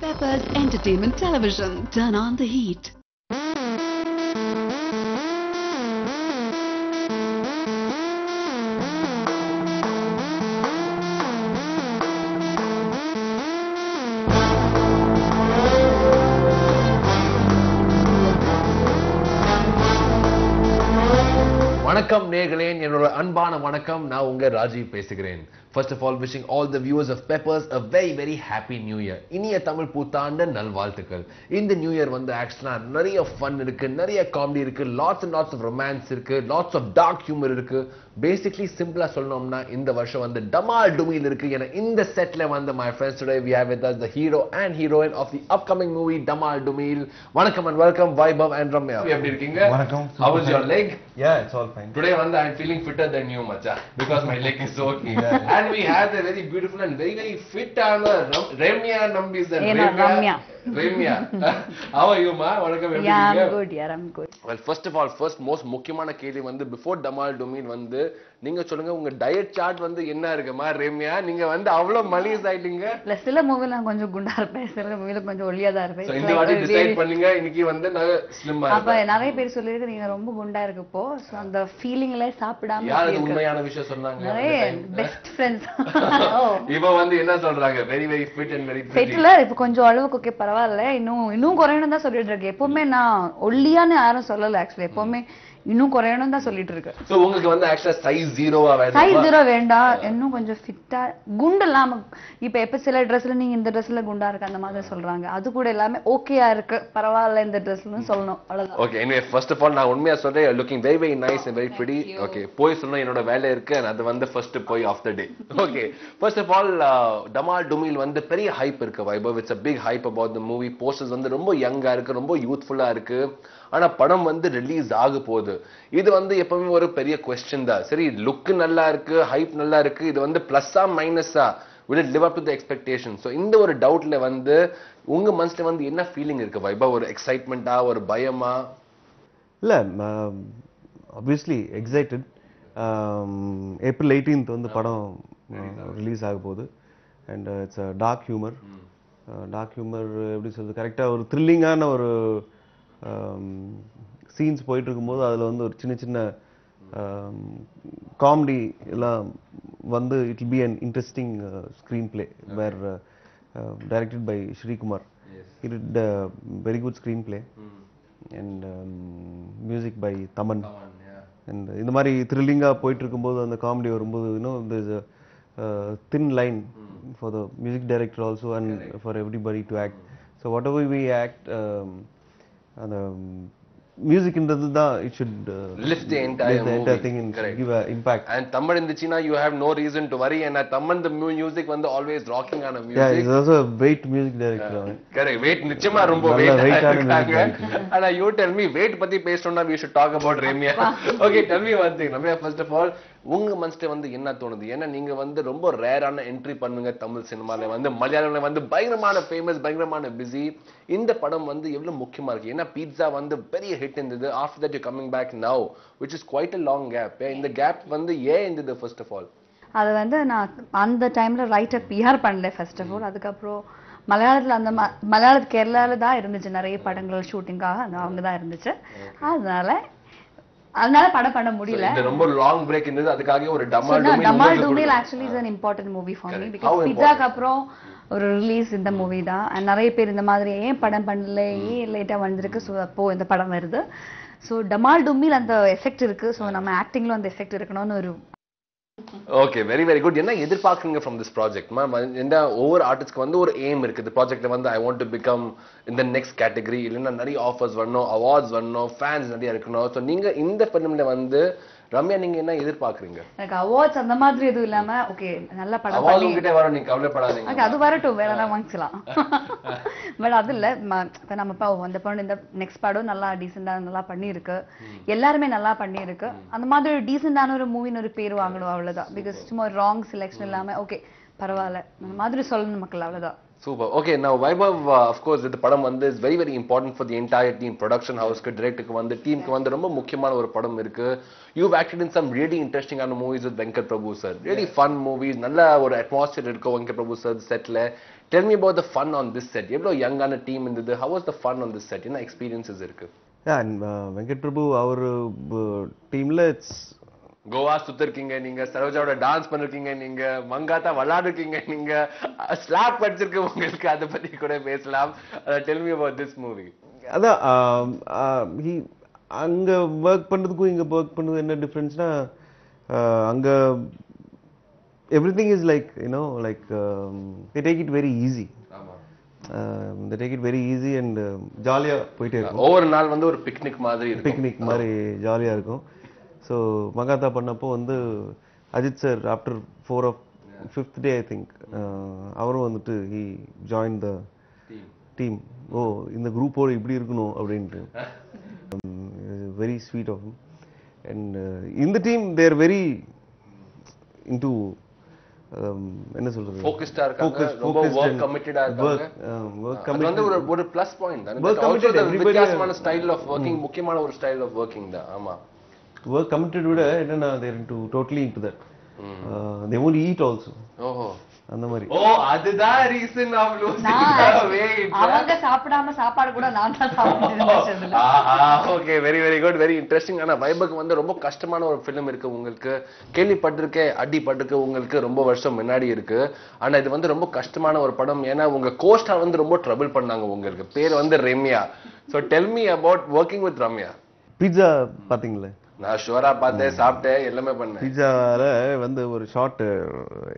Peppers Entertainment Television. Turn on the heat. வணக்கம் நேயர்களே, என்னோட அன்பான வணக்கம். நான் உங்க ராஜீவ் பேசுகிறேன். First of all, wishing all the viewers of Peppers a very very happy new year. இனிய தமிழ் புத்தாண்டு நல்வாழ்த்துக்கள். இந்த நியூ இயர் வந்து ஆக்சுவலா நிறைய ஃபன் இருக்கு, நிறைய காமெடி இருக்கு, lots and lots of romance இருக்கு, lots of dark humor இருக்கு. பேசிக்கலி சிம்பிளா சொல்லணும்னா இந்த வருஷம் வந்து டமால் டுமில் இருக்கு. ஏன்னா இந்த செட்ல வந்து my friends today we have with us the hero and heroine of the upcoming movie டமால் டுமில். வணக்கம் and welcome Vaibhav and Ramya. எப்படி இருக்கீங்க? வணக்கம். How is your leg? Yeah, it's all fine. Today வந்து I'm feeling fitter than you macha because my leg is so okay. And we have a very beautiful and very very fit Ramya Nambis and Ramya. How are you ma? Vanakkam எப்படி Yeah, இருக்கீங்க? I'm good. Yeah, I'm good. Well, first of all, most முக்கியமான கேள்வி வந்து before டமால் டுமில் வந்து நீங்க சொல்லுங்க உங்க டயட் சார்ட் வந்து என்ன இருக்குமா ரேமியா? நீங்க வந்து அவ்வளவு மலிஸ் ஆயிட்டீங்க. இல்ல சில மூவில நான் கொஞ்சம் குண்டா இருப்பேன், சில மூவில கொஞ்சம் ஒல்லியா தான் இருப்பேன். So இந்த வாட்டி டிசைட் பண்ணீங்க இன்னைக்கு வந்து நான் ஸ்லிம் ஆ அப்ப நிறைய பேர் சொல்லிருக்கு நீங்க ரொம்ப குண்டா இருக்கு இப்போ. சோ அந்த ஃபீலிங்ல சாப்பிடாம யார் அது உண்மையான விஷயம் சொன்னாங்க? நிறைய பெஸ்ட் ஃப்ரெண்ட்ஸ். இப்போ வந்து என்ன சொல்றாங்க? very very fit and very pretty. ஃபிட்ல இப்ப கொஞ்சம் அளவுக்கு ஓகே பரவாயில்ல. இன்னும் குறையணும் தான் சொல்லிட்டு இருக்கேன். எப்பவுமே நான் ஒல்லியான்னு யாரும் சொல்லல ஆக்சுவலி. எப்பவுமே இன்னும் குறையணும் தான் சொல்லிட்டு இருக்கு. சோ உங்களுக்கு வந்து ஆக்சுவலா சைஸ் 0வா வேணும்? சைஸ் 0 வேண்டாம், இன்னும் கொஞ்சம் ஃபிட்டா குண்டு இல்லாம. இப்ப எப்ப சில ட்ரெஸ்ல நீங்க இந்த ட்ரெஸ்ல குண்டா இருக்கு அந்த மாதிரி சொல்றாங்க, அது கூட எல்லாமே ஓகேயா இருக்கு, பரவாயில்ல இந்த ட்ரெஸ்னு சொல்லணும், அவ்வளவுதான். Okay, anyway first of all நான் உண்மையா சொல்றேன், you are looking very very nice and very pretty. Okay, போய் சொன்னா என்னோட வேலை இருக்கு, அது வந்து ஃபர்ஸ்ட் போய் of the day. Okay, first of all Damaal Dumeel வந்து பெரிய ஹைப் இருக்கு Vaibhav. It's a big hype about the movie. Posters வந்து ரொம்ப யங்கா இருக்கு, ரொம்ப யூத்ஃபுல்லா இருக்கு. ஆனா படம் வந்து ரிலீஸ் ஆக போகுது. இது வந்து எப்பவுமே ஒரு பெரிய क्वेश्चन தான். சரி, லுக் நல்லா இருக்கு, ஹைப் நல்லா இருக்கு, இது வந்து பிளஸ்ஸா மைனஸா, will it live up to the expectation? So இந்த ஒரு டவுட்ல வந்து உங்க மனசுல வந்து என்ன ஃபீலிங் இருக்கு வைபவ்? ஒரு எக்ஸைட்மெண்டா, ஒரு பயமா? இல்ல, obviously excited. ஏப்ரல் 18th வந்து படம் ரிலீஸ் ஆக போகுது. And it's dark humour. Dark humour எப்படி சொல்றது, கரெக்டா ஒரு த்ரில்லிங்கான ஒரு சீன்ஸ் போயிட்டு இருக்கும்போது அதில் வந்து ஒரு சின்ன சின்ன காமெடி எல்லாம் வந்து it will be an interesting screenplay where directed by Sreekumar. It did very good screenplay and music by Thaman. And இந்த மாதிரி த்ரில்லிங்காக போயிட்டு இருக்கும்போது அந்த காமெடி வரும்போது இன்னும் there's a thin line for the music director also and for everybody to act. So whatever we act, அந்த மியூசிக்ன்றது தான் it should lift the entire thing and give a impact. And Tamil இருந்துச்சுனா you have no reason to worry. And Tamil the music வந்து always rocking on a music. Yeah, he's also a great music director. Correct. Wait, நிச்சயமா ரொம்ப weight ஆயிருக்காங்க. And you tell me, weight பத்தி பேசணும்னா we should talk about Ramya. Okay, tell me one thing. Ramya, first of all, உங்க மனசுல வந்து என்ன தோணுது? ஏன்னா நீங்க வந்து ரொம்ப ரேரான என்ட்ரி பண்ணுங்க தமிழ் சினிமால. வந்து மலையாளம்ல வந்து பயங்கரமான ஃபேமஸ், பயங்கரமான பிஸி. இந்த படம் வந்து எவ்வளவு முக்கியமா இருக்கு? ஏன்னா பீட்சா வந்து பெரிய ஹிட் இருந்தது. After that you coming back now, which is quite a long gap. இந்த கேப் வந்து ஏன் இருந்தது? ஃபர்ஸ்ட் ஆஃப் ஆல் அது வந்து நான் அந்த டைம்ல ரைட்டர் பிஆர் பண்ணல ஃபர்ஸ்ட் ஆஃப் ஆல். அதுக்கப்புறம் மலையாளத்துல மலையாள கேரளால தான் இருந்துச்சு நிறைய படங்கள் ஷூட்டிங்காக, அவங்க தான் இருந்துச்சு. அதனால படம் பண்ண முடியல. இது ரொம்ப லாங் பிரேக் இருந்தது. அதுக்காக ஒரு டமால் டுமில் actually is an important movie for me because பிட்சாக்கு அப்புறம் ஒரு ரிலீஸ் இந்த மூவி தான். நிறைய பேர் இந்த மாதிரி ஏன் படம் பண்ணல, ஏன் லேட்டா வந்திருக்கு, ஸோ அப்போ இந்த படம் வருது. ஸோ டமால் டுமில் அந்த எஃபெக்ட் இருக்கு. ஸோ நம்ம ஆக்டிங்ல அந்த எஃபெக்ட் இருக்கணும்னு ஒரு ஓகே, வெரி வெரி குட். என்ன எதிர்பார்க்குறீங்க ஃப்ரம் திஸ் ப்ராஜெக்ட்? இந்த ஒவ்வொரு ஆர்டிஸ்ட்க்கு வந்து ஒரு எய்ம் இருக்குது. ப்ராஜெக்ட்ல வந்து ஐ வாண்ட் டு பிகம் இந்த நெக்ஸ்ட் கேட்டகரி, இல்லைன்னா நிறைய ஆஃபர்ஸ் வரணும், அவார்ட்ஸ் வரணும், ஃபேன்ஸ் நிறைய இருக்கணும். ஸோ நீங்க இந்த ஃபிலிம்ல வந்து ரம்யா நீங்க என்ன எதிர்பார்க்குறீங்க? எனக்கு அவார்ட்ஸ் அந்த மாதிரி எதுவும் இல்லாம ஓகே நல்ல படம் அவார்ட் உங்ககிட்ட வர, நீங்க கவலைப்படாதீங்க. ஓகே, அது வரட்டும், வேற ஏதாவது வாங்கிக்கலாம். பட் அது இல்ல, இப்ப நம்ம அந்த படம் இந்த நெக்ஸ்ட் படம் நல்லா டீசெண்டா நல்லா பண்ணியிருக்கு, எல்லாருமே நல்லா பண்ணியிருக்கு. அந்த மாதிரி டீசெண்டான ஒரு மூவின்னு ஒரு பேர் வாங்கணும், அவ்வளவுதான். பிகாஸ் சும்மா ராங் செலெக்ஷன் இல்லாம ஓகே பரவாயில்ல அந்த மாதிரி சொல்லணும் மக்கள், அவ்வளவுதான். Super. Okay, now Vaibhav, of course, the padam வந்து is very very important for the entire team. Production house ku, director ku வந்து team ku வந்து ரொம்ப முக்கியமான ஒரு படம் இருக்கு. You've acted in some really interesting movies with Venkat Prabhu sir. Really fun movies. நல்ல ஒரு atmosphere இருக்கு Venkat Prabhu sir setல. Tell me about the fun on this set. எவ்வளோ யங்கான டீம் இருந்தது? How was the fun on this set? என்ன experiences இருக்கு? And Venkat Prabhu அவர் டீம்ல it's Goa சுத்திருக்கீங்க நீங்க, சரோஜாவோட dance பண்ணிருக்கீங்க நீங்க, மங்காத்தா விளையாடுறீங்க நீங்க, ஸ்லாப் படிச்சிருக்கு உங்களுக்கு, அதை பத்தி கூட பேசலாம். Tell me about this movie. அதான் அங்க ஒர்க் பண்றதுக்கும் இங்க ஒர்க் பண்றது என்ன டிஃபரன்ஸ்னா, அங்க everything is like they take it very easy. They take it very easy and ஜாலியா போயிட்டே இருக்கும். ஒவ்வொரு நாள் வந்து ஒரு பிக்னிக் மாதிரி இருக்கும். பிக்னிக் மாதிரி ஜாலியா இருக்கும். ஸோ மகாதா பண்ணப்போ வந்து Ajith sir after 5th day I think அவரும் வந்துட்டு he joined the team. ஓ இந்த குரூப்போட இப்படி இருக்கணும் அப்படின்ட்டு. Very sweet of him. And in the team they are very into என்ன சொல்றது, ஃபோக்கஸ்டா இருக்காங்க, ரொம்ப வர்க் கமிட்டடா இருக்காங்க. அது வந்து ஒரு ப்ளஸ் பாயிண்ட் தான். வர்க் கமிட்டட், வித்தியாசமான ஸ்டைல் ஆஃப் வர்க்கிங், முக்கியமான ஒரு ஸ்டைல் ஆஃப் வர்க்கிங் தான். ஆமா, வர்க் கமிட்டட் விட என்னன்னா they are into totally into that. They won't eat also. ஓஹோ அந்த மாதிரி. ஓ அதுதான் ரீசன் ஆஃப் லூசிங் weight. அவங்க சாப்பிடாம சாப்பாடு கூட நான் தான் சாப்பிட்டேன். Okay, very very good, very interesting. ஆனா வைபக் வந்து ரொம்ப கஷ்டமான ஒரு ஃபிலிம் இருக்கு உங்களுக்கு. கேள்விப்பட்டிருக்கேன், அடிபட்டிருக்கு உங்களுக்கு, ரொம்ப வருஷம் முன்னாடி இருக்கு. ஆனா இது வந்து ரொம்ப கஷ்டமான ஒரு படம். ஏன்னா உங்க கோஸ்டார் வந்து ரொம்ப ட்ரபிள் பண்ணாங்க. உங்களுக்கு பேர் வந்து Ramya. So tell me about working with Ramya. Pizza பாத்தீங்களா? நான் ஷுவரா பார்த்தேன், சாப்பிட்டேன், எல்லாமே பண்ணேன். பீட்சால வந்து ஒரு ஷாட்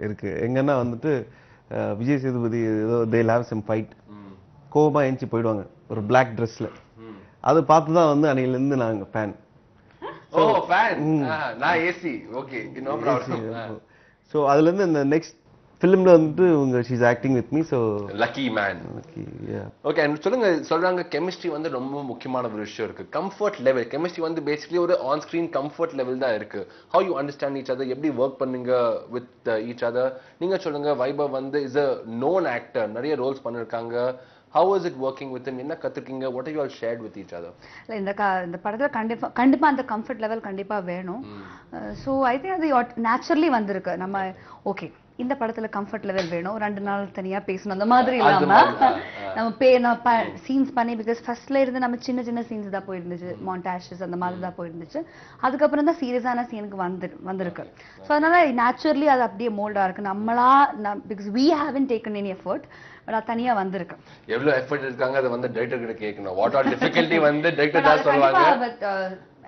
இருக்கு. எங்கன்னா வந்துட்டு விஜய் சேதுபதி ஏதோ they have some fight, கோபமா எஞ்சி போயிடுவாங்க ஒரு பிளாக் ட்ரெஸ்ல. அதை பார்த்து தான் வந்து அன்னையில இருந்து நாங்க ஃபேன். ஓ ஃபேன். நான் AC. Okay, no problem. So அதுல இருந்து இந்த நெக்ஸ்ட் ஃபிலிம்ல வந்துட்டு உங்க she is acting with me, so lucky man. lucky, yeah. Okay, சொல்றாங்க கெமிஸ்ட்ரி வந்து ரொம்ப முக்கியமான ஒரு விஷயம் இருக்கு. கம்ஃபர்ட் லெவல், கெமிஸ்ட்ரி வந்து பேசிக்கலி ஒரு ஆன் ஸ்கிரீன் கம்ஃபர்ட் லெவல் தான் இருக்கு. how you understand each other, எப்படி ஒர்க் பண்ணுங்க with each other. நீங்க சொல்லுங்க, வைபவ் வந்து is a known actor, நிறைய ரோல்ஸ் பண்ணிருக்காங்க. how is it working with him? என்ன கத்துக்கிங்க? what have you all shared with each other? இந்த படத்துல கண்டிப்பா அந்த கம்ஃபர்ட் லெவல் கண்டிப்பா வேணும். சோ ஐ திங்க் அது நேச்சுரலி வந்திருக்கு. நம்ம ஓகே இந்த படத்துல கம்ஃபர்ட் லெவல் வேணும், 2 நாள் தனியா பேசணும் அந்த மாதிரி இல்லாம நம்ம சீன்ஸ் பண்ணி, பிகாஸ் ஃபர்ஸ்ட்ல இருந்து நம்ம சின்ன சின்ன சீன்ஸ் தான் போயிருந்துச்சு, மாண்டாஷஸ் அந்த மாதிரி தான் போயிருந்துச்சு. அதுக்கப்புறம் தான் சீரியஸான சீனுக்கு வந்திருக்கு. ஸோ அதனால நேச்சுரலி அது அப்படியே மோல்டா இருக்கு. நம்மளா because we haven't taken any effort, but அது தனியா வந்திருக்கு. எவ்வளவு எஃபர்ட் இருக்காங்க அதை வந்து டைரக்டர் கிட்ட கேட்கணும். வாட் ஆர் டிஃபிகல்ட்டி வந்து டைரக்டர் தான் சொல்வாங்க. பட்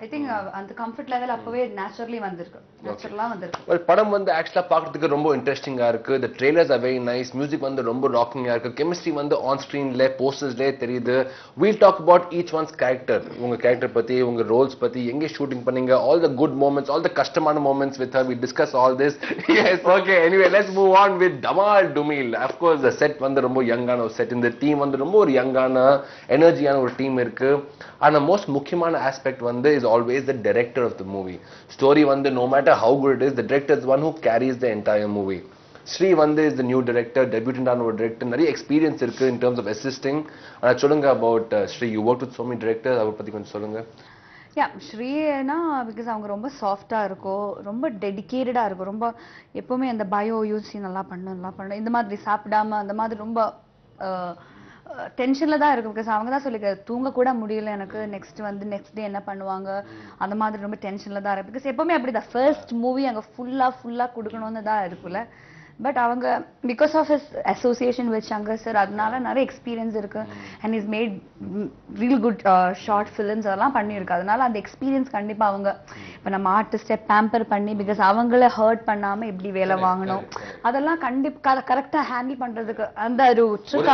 ஐ திங்க் அந்த கம்ஃபர்ட் லெவல் அப்பவே நேச்சுரலி வந்திருக்கு, நேச்சுரலா வந்திருக்கு. ஒரு படம் வந்து ஆக்சுவலா பார்க்கிறதுக்கு ரொம்ப இன்ட்ரெஸ்டிங்கா இருக்கு. the trailers are very nice, music வந்து ரொம்ப ராக்கிங்கா இருக்கு, கெமிஸ்ட்ரி வந்து ஆன் ஸ்கிரீன்ல போஸ்டர்ஸ்லயே தெரியுது. we'll talk about each one's character. உங்க கேரக்டர் பத்தி, உங்க ரோல்ஸ் பத்தி, எங்க ஷூட்டிங் பண்ணீங்க, all the good moments, all the கஷ்டமான moments with her, we discuss all this. yes, okay, anyway, let's move on with Dhamal Dumil. of course the set வந்து ரொம்ப யங்கான ஒரு செட். இந்த டீம் வந்து ரொம்ப ஒரு யங்கான எனர்ஜியான ஒரு டீம் இருக்கு. ஆனா மோஸ்ட் முக்கியமான ஆஸ்பெக்ட் வந்து is always the director of the movie. Story வந்து no matter how good it is, the director is one who carries the entire movie. Sri வந்து is the new director, debutant ஆன ஒரு director, நிறைய experience இருக்கு in terms of assisting. ஆனா சொல்லுங்க about Sri, you worked with so many directors, அவரை பத்தி கொஞ்சம் சொல்லுங்க. ஸ்ரீனா பிகாஸ் அவங்க ரொம்ப சாஃப்டா இருக்கும், ரொம்ப டெடிகேட்டடா இருக்கும், ரொம்ப எப்பவுமே அந்த பயோ யூசி நல்லா பண்ணணும் இந்த மாதிரி சாப்பிடாம அந்த மாதிரி ரொம்ப டென்ஷன்ல தான் இருக்கு. பிகாஸ் அவங்க தான் சொல்லிக்க தூங்க கூட முடியல எனக்கு, நெக்ஸ்ட் டே என்ன பண்ணுவாங்க அந்த மாதிரி ரொம்ப டென்ஷன்ல தான் இருக்கு. பிகாஸ் எப்பவுமே அப்படிதான் ஃபர்ஸ்ட் மூவி அங்க ஃபுல்லா கொடுக்கணும்னு தான் இருக்குல்ல. பட் அவங்க because of his association with Shankar sir, அதனால நிறைய எக்ஸ்பீரியன்ஸ் இருக்கு. And is made real good short films அதெல்லாம் பண்ணியிருக்கு. அதனால அந்த எக்ஸ்பீரியன்ஸ் கண்டிப்பா அவங்க இப்போ நம்ம ஆர்டிஸ்டை பேம்பர் பண்ணி, பிகாஸ் அவங்கள ஹர்ட் பண்ணாம எப்படி வேலை வாங்கணும் அதெல்லாம் கண்டிப்பா கரெக்டா ஹேண்டில் பண்றதுக்கு அந்த ஒரு ட்ரிக்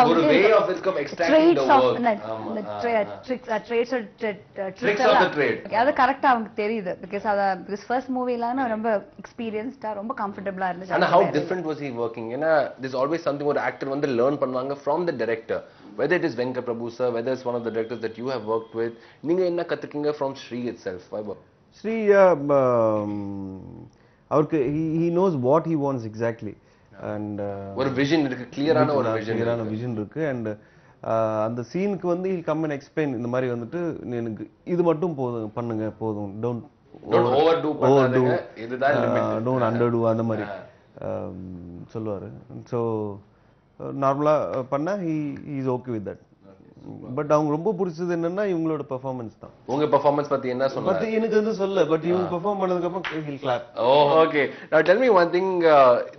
அது கரெக்டா அவங்க தெரியுது. பிகாஸ் ஃபர்ஸ்ட் மூவில ரொம்ப எக்ஸ்பீரியன்ஸ்டா ரொம்ப கம்ஃபர்டபுளா இருந்துச்சு. was he working? There's always something ஒரு actor வந்து learn பண்ணுவாங்க from the director, whether it is Venkat Prabhu sir, whether it's one of the directors that you have worked with. நீங்க என்ன கத்துக்கிங்க from Sri itself? Sri அவருக்கு he knows what he wants exactly, and ஒரு vision இருக்கு, கிளியரான ஒரு vision இருக்கு. and அந்த சீனுக்கு வந்து he come and explain, இந்த மாதிரி வந்துட்டு எனக்கு இது மட்டும் போதும் பண்ணுங்க, போதும், don't overdo பண்ணாதீங்க, இதுதான் லிமிட், don't underdo அந்த மாதிரி சொல்லுவாரு. ஸோ நார்மலா பண்ணா he is okay with that. But அவங்க ரொம்ப பிடிச்சது என்னன்னா இவங்களோட பெர்ஃபார்மன்ஸ் தான். உங்க பெர்ஃபார்மன்ஸ் பத்தி என்ன சொன்னாங்க? பட் எனக்கு வந்து சொல்ல பட் இவங்க பெர்ஃபார்ம் பண்ணதுக்கு அப்புறம் he'll clap. Oh, okay. Now tell me one thing.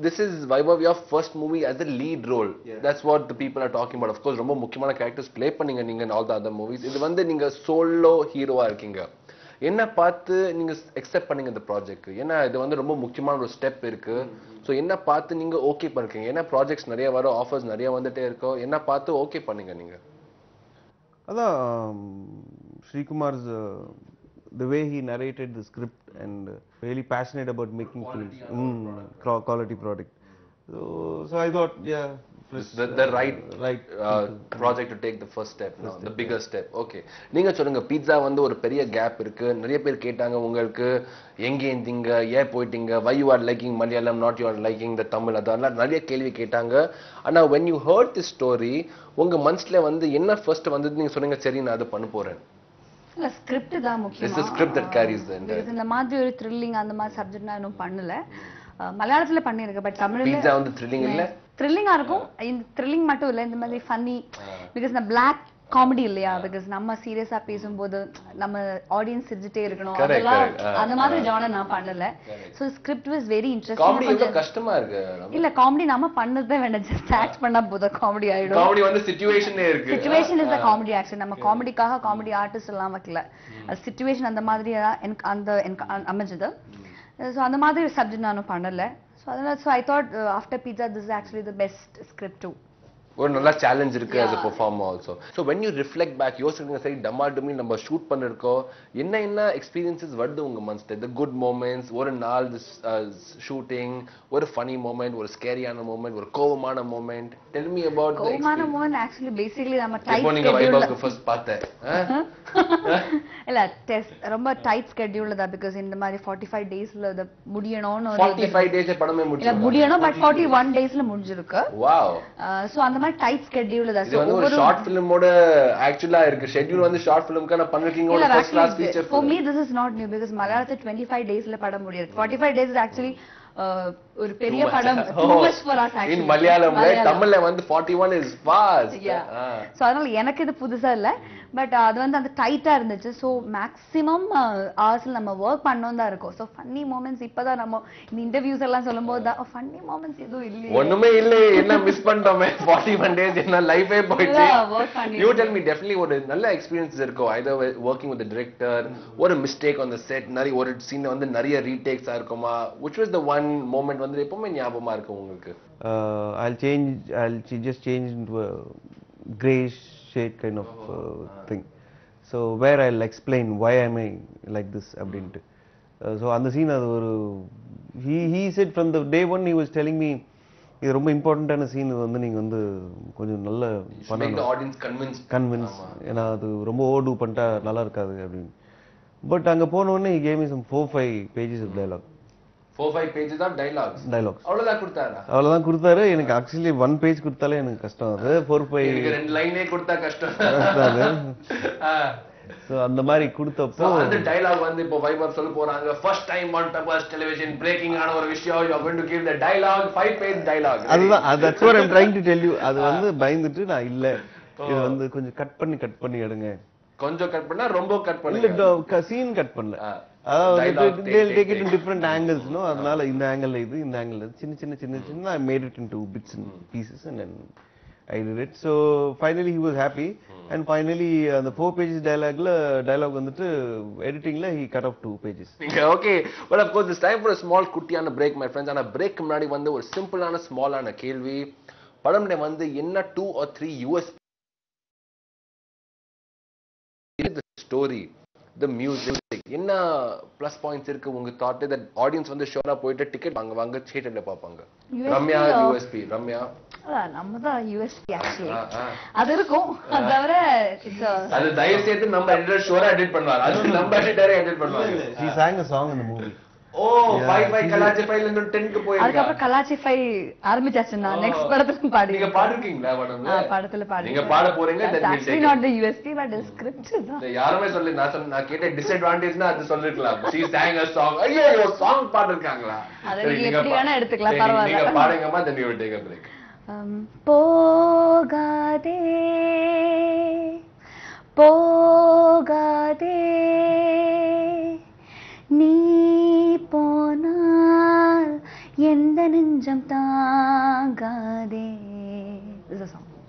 This is Vaibhav, your first movie as a lead role. Yeah. That's what the people are talking about. Of course, ரொம்ப முக்கியமான characters play பண்ணீங்க நீங்க in all the other movies. இது வந்து நீங்க solo ஹீரோவா இருக்கீங்க. என்ன பார்த்து நீங்க அக்செப்ட் பண்ணீங்க இந்த ப்ராஜெக்ட்? ஏன்னா இது வந்து ரொம்ப முக்கியமான ஒரு ஸ்டெப் இருக்கு. சோ என்ன பார்த்து நீங்க ஓகே பண்ணிருக்கீங்க? ஏன்னா ப்ராஜெக்ட்ஸ் நிறைய வரும், ஆஃபர்ஸ் நிறைய வந்துட்டே இருக்கும். என்ன பார்த்து ஓகே பண்ணீங்க நீங்க? அதான் ஸ்ரீகுமார்ஸ் the way he narrated the script and really passionate about making films, quality product. So I thought, yeah, the right project to take the first step now, the bigger step. Okay, நீங்க சொல்லுங்க, pizza வந்து ஒரு பெரிய gap இருக்கு. நிறைய பேர் கேட்டாங்க உங்களுக்கு எங்க இருந்தீங்க, ஏன் போயிட்டீங்க, why you are liking Malayalam, not you are liking the Tamil, அதெல்லாம் நிறைய கேள்வி கேட்டாங்க. ஆனா when you heard this story, உங்க மனசுல வந்து என்ன ஃபர்ஸ்ட் வந்தது? நீங்க சொன்னீங்க சரி நான் அது பண்ண போறேன். இல்ல ஸ்கிரிப்ட் தான் முக்கியம். It's the script that carries the entire. இந்த மாதிரி ஒரு த்ரில்லிங் அந்த மாதிரி சப்ஜெக்ட் நான் இன்னும் பண்ணல. மலையாளத்துல பண்ணிருக்கேன், பட் தமிழ்ல பீட்சா வந்து த்ரில்லிங் இல்ல, த்ரில்லிங்கா இருக்கும். இந்த த்ரில்லிங் மட்டும் இல்ல, இந்த மாதிரி ஃபன்னி, பிகாஸ் இந்த பிளாக் காமெடி இல்லையா, பிகாஸ் நம்ம சீரியஸா பேசும்போது நம்ம ஆடியன்ஸ் சிரிச்சிட்டே இருக்கணும், அதெல்லாம் அந்த மாதிரி ஜானர் நான் பண்ணல. So script was very interesting. Comedy கொஞ்சம் கஷ்டமா இருக்கு. இல்ல காமெடி நாம பண்ணதே வேண்டாம், ஜஸ்ட் ஆக்ட் பண்ணா போதும், காமெடி ஆயிடும். காமெடி வந்து சிச்சுவேஷனே இருக்கு. Situation is the comedy actually. நம்ம காமெடிக்காக காமெடி ஆர்டிஸ்ட் எல்லாம் வைக்கல, சிச்சுவேஷன் அந்த மாதிரி எனக்கு அந்த அமைஞ்சது. சோ அந்த மாதிரி சப்ஜெக்ட் நானும் பண்ணல. So I thought after Pizza this is actually the best script too. ஒரு நல்ல சேலஞ்ச் இருக்கு as a performer also. So when you reflect back, யோசிங்க சரி டமால் டுமில் நம்ம ஷூட் பண்ணிருக்கோம், என்ன எக்ஸ்பீரியன்சஸ் வருது உங்க மனசுல? the good moments, ஒரு நாள் ஷூட்டிங், ஒரு ஃபனி மொமெண்ட், ஒரு ஸ்கேரியான மொமெண்ட், ஒரு கோவமான moment. tell me about the கோவமான மொமெண்ட் actually basically நம்ம டைட் இப்போ நீங்க வைபாவுக்கு ஃபர்ஸ்ட் பார்த்தேன் இல்ல டெஸ்ட் ரொம்ப டைட் ஸ்கெட்யூல் தான், because இந்த மாதிரி 45 டேஸ்ல அது முடியணும்னு 45 டேஸ்ல படமே இல்ல முடியணும், பட் 41 டேஸ்ல முடிஞ்சிருக்கு. வாவ். சோ அந்த மாதிரி டைட் ஸ்கெட்யூல் தான். இது வந்து ஒரு ஷார்ட் ஃபிலிமோட ஆக்சுவலா இருக்கு ஷெட்யூல் வந்து ஷார்ட் ஃபிலிம்க்கு நான் பண்ணிருக்கீங்க ஒரு first class feature. for me this is not new because மலையாளத்துல 25 டேஸ்ல படம் முடியாது. 45 days is actually ஒரு பெரிய படம், too much for us actually. in மலையாளம்ல தமிழ்ல வந்து 41 is fast. சோ அதனால எனக்கு இது புதுசா இல்ல, பட் அது வந்து அந்த டைட்டா இருந்துச்சு. சோ மேக்ஸிமம் ஹவர்ஸ்ல நம்ம வர்க் பண்ணோம் தான் இருக்கும். சோ ஃபன்னி மொமெண்ட்ஸ் இப்பதான் நம்ம இந்த இன்டர்வியூஸ் எல்லாம் சொல்லும்போது தான் ஃபன்னி மொமெண்ட்ஸ் எதுவும் இல்ல, ஒண்ணுமே இல்ல, என்ன மிஸ் பண்ணிட்டோமே 41 days என்ன லைஃபே போயிடுச்சு. you tell me, definitely ஒரு நல்ல எக்ஸ்பீரியன்ஸ் இருக்கும் either working with the director, ஒரு mistake on the set, நிறைய ஒரு சீன் வந்து நிறைய ரீடேக்ஸா இருக்குமா? which was the one moment வந்து எப்பவுமே ஞாபகமா இருக்கு உங்களுக்கு? I'll just change into a grayish shade kind of thing. So where I'll explain why am I like this abdintu. So on the scene அது ஒரு he said from the day one he was telling me இது ரொம்ப இம்பார்ட்டன்ட்டான scene வந்து நீங்க வந்து கொஞ்சம் நல்ல பண்ணணும், the audience convince. ஏன்னா அது ரொம்ப ஓடு பண்ணிட்டா நல்லா இருக்காது அப்படின்னு. பட் அங்க போன உடனே he gave me some 4-5 pages of dialogue. 4-5 pages of dialogues. அவ்வளவுதான் கொடுத்தாரா? அவ்வளவுதான் கொடுத்தாரு. எனக்கு ஆக்சுவலி 1 page கொடுத்தாலே எனக்கு கஷ்டம். அது 4-5 எனக்கு 2 லைனே கொடுத்தா கஷ்டம். சோ அந்த மாதிரி கொடுத்தப்போ அந்த டயலாக் வந்து இப்போ வைபவ் சொல்ல போறாங்க, first time on Peppers television breaking ஆன ஒரு விஷயம், you are going to give the dialogue 5-page dialogue. அதுதான், that's what I'm trying to tell you. அது வந்து பயந்துட்டு நான் இல்ல இது வந்து கொஞ்சம் கட் பண்ணி எடுங்க, கொஞ்சம் கட் பண்ணா ரொம்ப கட் பண்ணல, இல்ல சீன் கட் பண்ணல, அதாவது they'll take it in different angles, no, அதனால இந்த ஆங்கிள் இது, இந்த ஆங்கிள் சின்ன I made it into bits and pieces and then I did it. So finally he was happy and finally the 4 pages dialogue வந்துட்டு editingல he cut off 2 pages. Okay, well of course it's time for a small குட்டியான break my friends. ஆனா break முன்னாடி வந்து ஒரு சிம்பிளான ஸ்மாலான கேள்வி, படம்ல வந்து என்ன 2 or 3 USP the story, the music, என்ன ப்ளஸ் பாயிண்ட்ஸ் இருக்கு உங்க தாட் that ஆடியன்ஸ் வந்து ஷோரா போயிட்டு டிக்கெட் வாங்க தியேட்டர்ல பாப்பாங்க? ரம்யா USP, ரம்யா நம்ம தான் USP actually அது இருக்கும். அது தவிர அது தயவு செய்து நம்ம எடிட்டர் ஷோரா எடிட் பண்ணுவாங்க, அது நம்ம எடிட்டரே எடிட் பண்ணுவாங்க. She sang a song in the movie. ஓ 5 கலாச்சி 5ல இருந்து 10 க்கு போயிருக்கு. அதுக்கு அப்புறம் கலாச்சி 5 ஆரம்பிச்சாச்சுன்னா நெக்ஸ்ட் படத்துல பாடி. நீங்க பாடுறீங்களா படம்ல? படத்துல பாடி. நீங்க பாட போறீங்க, that will actually not the USP but the script தான். யாருமே சொல்லி நான் கேட்ட டிஸ்அட்வான்டேஜ்னா அது சொல்லிருக்கலாம். she sang a song. ஐயோ சாங் பாடிருக்காங்களா? அது நீங்க எப்படி வேணா எடுத்துக்கலாம், பரவாயில்லை. நீங்க பாடுங்கமா, then you will take a break. போகாதே போகாதே நீ போனால் எந்த நெஞ்சம் தாங்காதே.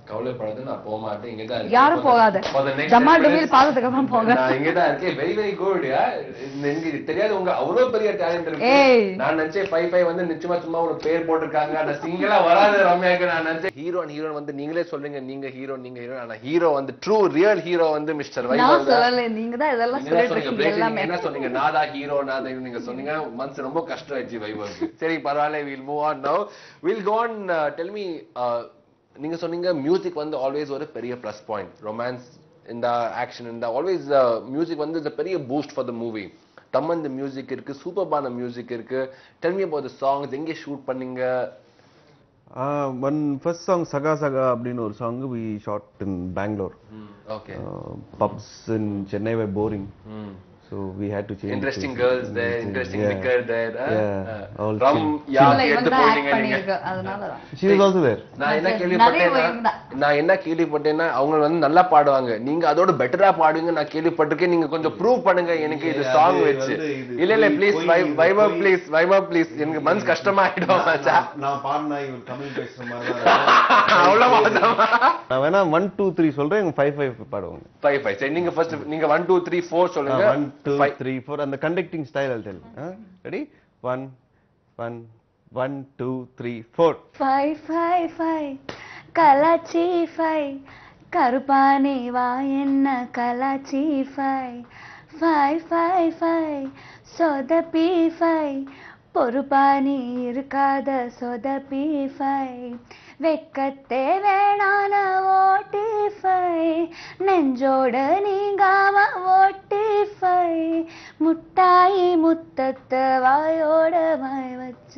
கவலைப்படாது, நான் போக மாட்டேன், இங்க தான் இருக்கேன். யாரும் போகாத, டமால் டுமில் பார்த்ததுக்கு அப்புறம் போங்க. நான் இங்க தான் இருக்கேன். Very very good. எனக்கு தெரியாது உங்க அவ்வளவு பெரிய டேலண்ட் இருக்கு. நான் நினைச்சேன் 5 வந்து நிச்சயமா சும்மா ஒரு பேர் போட்டிருக்காங்க, அந்த சிங்கிளா வராது ரம்யாக்கு. நான் நினைச்சேன் ஹீரோன் வந்து நீங்களே சொல்லுங்க, நீங்க ஹீரோ. ஆனா ஹீரோ வந்து ட்ரூ ரியல் ஹீரோ வந்து மிஸ்டர் வைபவ். நான் சொல்லல, நீங்க தான் இதெல்லாம் சொல்லிட்டு இருக்கீங்க. எல்லாமே என்ன சொன்னீங்க? நான் தான் ஹீரோ, நான் தான் நீங்க சொன்னீங்க. மனசு ரொம்ப கஷ்டம் ஆயிடுச்சு வைபவ்க்கு. சரி பரவாயில்ல, we'll move on now. We'll go on. Tell me, நீங்க சொன்னீங்க மியூசிக் வந்து ஆல்வேஸ் ஒரு பெரிய ப்ளஸ் பாயிண்ட். ரொமான்ஸ் இந்த ஆக்ஷன் இந்த ஆல்வேஸ் மியூசிக் வந்து இஸ் a பெரிய boost for the movie. Thaman music இருக்கு, சூப்பர்பான மியூசிக் இருக்கு. Tell me about the songs. எங்க ஷூட் பண்ணீங்க? ஒன் ஃபர்ஸ்ட் சாங் சகா சகா அப்படின்னு ஒரு song we shot in Bangalore. Okay. Pubs in Chennai were boring. So we had to change. Interesting girls there, interesting liquor there. All Ram எடுத்து போறீங்க நீங்க. அதனால தான் she was also there. நான் என்ன கேள்விப்பட்டேன்னா அவங்க வந்து நல்லா பாடுவாங்க, நீங்க அதோட பெட்டரா பாடுவீங்க நான் கேள்விப்பட்டிருக்கேன். நீங்க கொஞ்சம் ப்ரூவ் பண்ணுங்க எனக்கு இது சாங் வச்சு. இல்ல ப்ளீஸ் வைபவ் ப்ளீஸ், எனக்கு மனசு கஷ்டமா ஆயிடும். நான் பாடுனா இவன் தமிழ் பேசுற மாதிரி தான் அவ்வளவு. நான் வேணா 1 2 3 சொல்றேன், 5 5 பாடுவாங்க. 5 5 சரி, நீங்க ஃபர்ஸ்ட் நீங்க 1 2 3 4 சொல்லுங்க. 1 2 3 4 and the conducting style I'll tell. Ready? 1 1 1 2 3 4. 5 5 5 கலாச்சி 5 கருப்பானே வா என்ன கலாச்சி 5 5 5 5 சொதப்பி 5 பொறுப்பானி இருக்காத சொதப்பி 5 வெக்கத்தே வேணான ஓட்டி 5 நெஞ்சோட நீங்காம ஓட்டி 5 முட்டாயி முத்தத்தை வாயோட வாய் வச்ச.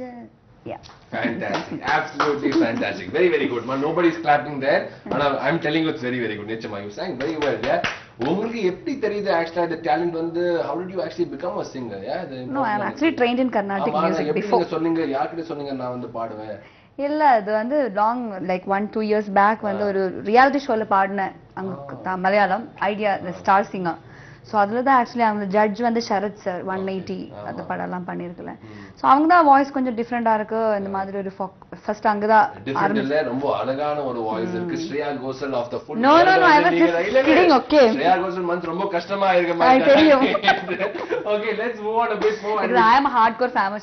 Yeah. Fantastic. Absolutely fantastic. Very, very good. Man, nobody's clapping there. And I'm telling you, it's very, very good. Nichama, you sang very well there. உங்களுக்கு எப்படி தெரியுது actually the talent வந்து how did you actually become a singer? Yeah. No, I am actually trained in Carnatic music before. நீங்க சொன்னீங்க யார்கிட்ட சொன்னீங்க நான் வந்து பாடுவேன்? இல்ல, அது வந்து லாங் லைக் 1-2 years பேக் வந்து ஒரு ரியாலிட்டி ஷோல பாடினேன் அங்க Malayalam idea star singer. So அதில் தான் ஆக்சுவலி அவங்க ஜட்ஜ் வந்து சரத் சார் 180 அந்த படம்லாம் பண்ணியிருக்கல. ஸோ அவங்க தான் வாய்ஸ் கொஞ்சம் டிஃப்ரெண்டாக இருக்கு. இந்த மாதிரி ஒரு ஃபர்ஸ்ட் அங்கே தான் ரொம்ப அழகான ஒரு வாய்ஸ் இருக்கு. Shreya Ghoshal of the full. No no no, I was just kidding. Okay, Shreya Ghoshal மந்த் ரொம்ப கஷ்டமா இருக்கு மாதிரி. ஐ தெரியும். Okay, let's move on a bit more. I am a hardcore fan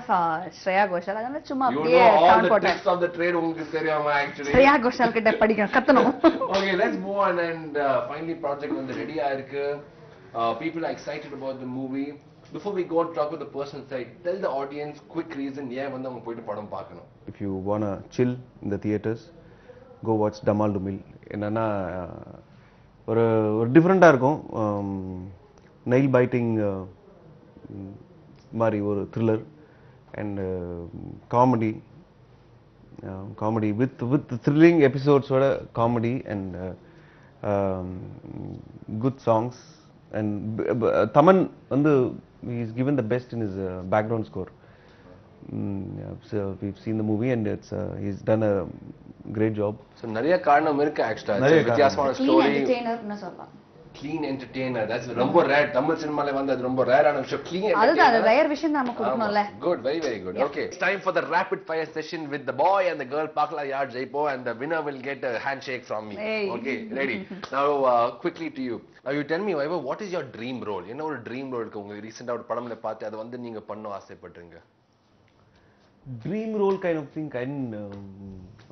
of Shreya Ghoshal. அதனால சும்மா அப்படியே சவுண்ட் போட்டேன். Tricks of the trade உங்களுக்கு தெரியுமா actually? ஸ்ரேயா கோஷல் கிட்ட படிக்கணும், கத்தணும். Okay, let's move on and finally project வந்து ரெடியா இருக்கு. People are excited about the movie. Before we go and talk about the personal side, tell the audience quick reason ஏன் வந்து அவங்க போயிட்டு படம் பார்க்கணும். If you wanna chill in the theaters, go watch Damal Dumil. என்னன்னா ஒரு டிஃப்ரெண்டா இருக்கும். நெயில் பைட்டிங் மாதிரி ஒரு thriller and comedy with thrilling எபிசோட்ஸோட comedy and good songs. And Taman he's given the best in his background score. So we've seen the movie and he's done a great job. So நிறைய காரணம் இருக்கு actually. வித்தியாசமான story. Entertainer ன்னு சொல்லலாம். Clean entertainer. That's ரொம்ப rare. Tamil சினிமால வந்து அது ரொம்ப ரேரான விஷயம். Clean entertainer. அதுதான் அது ரேர் விஷயம் நாம கொடுக்கணும்ல. Good, very very good. Okay, it's time for the rapid fire session with the boy and the girl Pakla Yard Jaipo, and the winner will get a handshake from me. Hey. Okay, ready? Now quickly to you. Now you tell me, Vaiva, what is your dream role? என்ன ஒரு dream role இருக்கு உங்களுக்கு ரீசன்ட்டா ஒரு படம்ல பார்த்து அது வந்து நீங்க பண்ண ஆசைப்படுறீங்க? Dream role kind of thing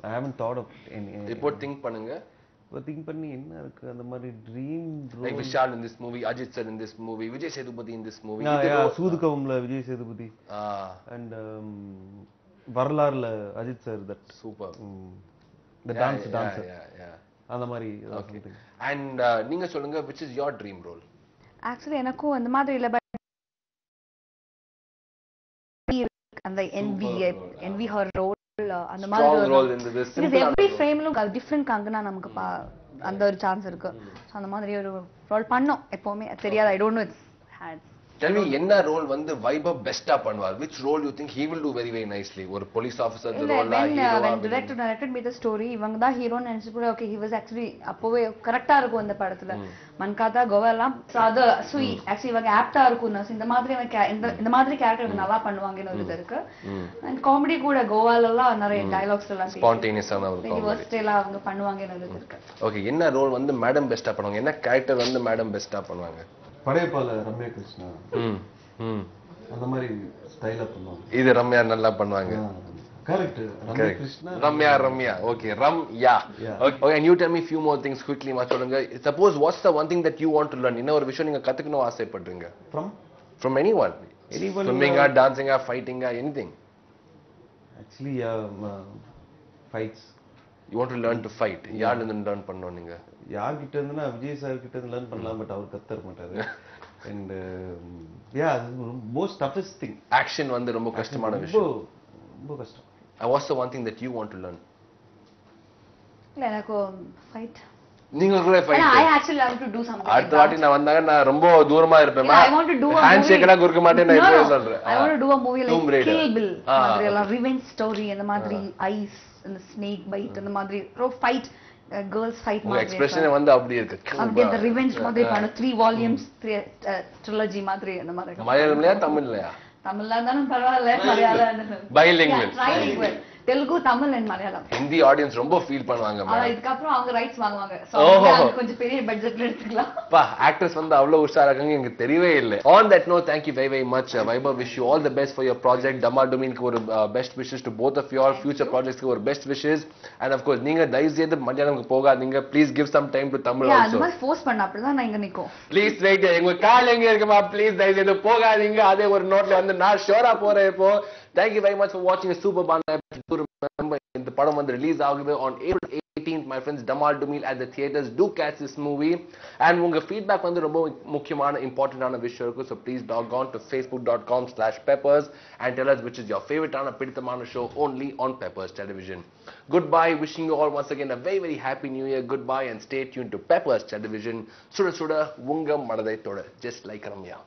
I haven't thought of any. இப்போ think பண்ணுங்க. திங்க் பண்ணி என்ன இருக்கு அந்த மாதிரி dream role. Like Vishal in this movie, Ajit sir in this movie, Vijay Sethupathi in this movie. சூதுகவம்ல விஜய் சேதுபதி. And வரலாறுல Ajith sir. that super. The dancer. Yeah. அந்த மாதிரி. Okay. And நீங்க சொல்லுங்க, which is your dream role? Actually எனக்கும் அந்த மாதிரி இல்ல, பட் அந்த envy her role அந்த மாதிரி ரோல் இந்த simple every frameலும் different கங்கனா நமக்கு அந்த ஒரு சான்ஸ் இருக்கு. சோ அந்த மாதிரி ஒரு ரோல் பண்ணோம் எப்பவுமே தெரியாது. I don't know it's had Tell me என்ன ரோல் வந்து வைபவ் பெஸ்டா பண்ணுவார்? Which role you think he will do very nicely? ஒரு police officer ரோலா ஹீரோவா? when director narrated me the story இவங்க தான் ஹீரோன்னு நினைச்சு கூட ஓகே he was actually அப்பவே கரெக்டா இருக்கும் அந்த படத்துல. மன்காதா கோவெல்லாம் அது ஆக்சுவலி இவங்க ஆப்டா இருக்கும். இந்த மாதிரி இந்த மாதிரி கேரக்டர் நல்லா பண்ணுவாங்கன்னு ஒரு இது இருக்கு. அண்ட் காமெடி கூட கோவால எல்லாம் நிறைய டயலாக்ஸ் எல்லாம் ஸ்பான்டேனியஸான ஒரு காமெடி வெர்ஸ்டைலா அவங்க பண்ணுவாங்கன்னு ஒரு இது இருக்கு. ஓகே, என்ன ரோல் வந்து மேடம் பெஸ்டா பண்ணுவாங்க? என்ன கேரக்டர் வந்து மேடம் பெஸ்டா பண்ணுவாங்க? படையப்பால ரம்யா கிருஷ்ணா அந்த மாதிரி ஸ்டைலா பண்ணுவாங்க. இது ரம்யா நல்லா பண்ணுவாங்க. Correct. Ramya Krishna Ramya okay Ramya. Okay, and you tell me few more things quickly மா சொல்லுங்க. Suppose what's the one thing that you want to learn? என்ன ஒரு விஷயம் நீங்க கத்துக்கணும் ஆசைப்படுறீங்க? From anyone. Swimming or dancing or fighting or anything. Actually fights. You want to learn to fight. யார்ல இருந்து learn பண்ணனும் நீங்க? யார்கிட்ட இருந்துனா விஜய் சார் கிட்ட இருந்து லேர்ன் பண்ணலாம், பட் அவர் கத்தற மாட்டாரு. And yeah, most toughest thing. Action வந்து ரொம்ப கஷ்டமான விஷயம். ரொம்ப கஷ்டம். And what's the one thing that you want to learn? இல்ல எனக்கு ஃபைட். நீங்க கூட fight. I actually want to do something. அடுத்த வாட்டி நான் வந்தாங்க நான் ரொம்ப தூரமா இருப்பேன். I want to do a handshake எல்லாம் கொடுக்க மாட்டேன் நான் இப்பவே சொல்றேன். I want to do a movie like Kill Bill. மாதிரி எல்லாம் revenge story அந்த மாதிரி ஐஸ் அந்த ஸ்னேக் பைட் அந்த மாதிரி ஃபைட் girls fight மாதிரி எக்ஸ்பிரஷன் வந்து அப்படி இருக்கு. அப்படியே the revenge மாதிரி பண்ண 3 volumes trilogy மாதிரி அந்த மாதிரி. மலையாளம்லயா தமிழ்லயா? தமிழ்ல தான பரவாயில்லை, Malayalam bilingual. Telugu Tamil and Malayalam. Hindi audience ரொம்ப ஃபீல் பண்ணுவாங்க மேடம். இதுக்கு அப்புறம் அவங்க ரைட்ஸ் வாங்குவாங்க. சோ கொஞ்சம் பெரிய பட்ஜெட்ல எடுத்துக்கலாம். பா ஆக்டர்ஸ் வந்து அவ்வளவு உஷாரா இருக்காங்க எனக்கு தெரியவே இல்ல. On that note, thank you very much Vaibhav. Wish you all the best for your project. Damal Dumin க்கு ஒரு best wishes to both of your future projects க்கு ஒரு best wishes. And of course நீங்க தயவு செய்து மலையாளம்க்கு போகாதீங்க. Please give some time to Tamil also. அது மாதிரி ஃபோர்ஸ் பண்ண அப்பதான் நான் இங்க நிக்கும். Please wait. எங்க கால் எங்க இருக்குமா? Please தயவு செய்து போகாதீங்க. அதே ஒரு நோட்ல வந்து நான் ஷோரா போறேன் இப்போ. Thank you very much for watching a super banana episode. Remember, the padam வந்து release ஆகுது on April 18th, my friends. Damal Dumil at the theaters. Do catch this movie. And உங்க feedback வந்து ரொம்ப முக்கியமான இம்பார்ட்டன்டான விஷயம் இருக்கு. So please log on to facebook.com/peppers and tell us which is your favorite ஆன பிடித்தமான show only on Peppers Television. Goodbye. Wishing you all once again a very very happy new year. Goodbye and stay tuned to Peppers Television. சுட சுட உங்க மனதை தொட, just like Ramya.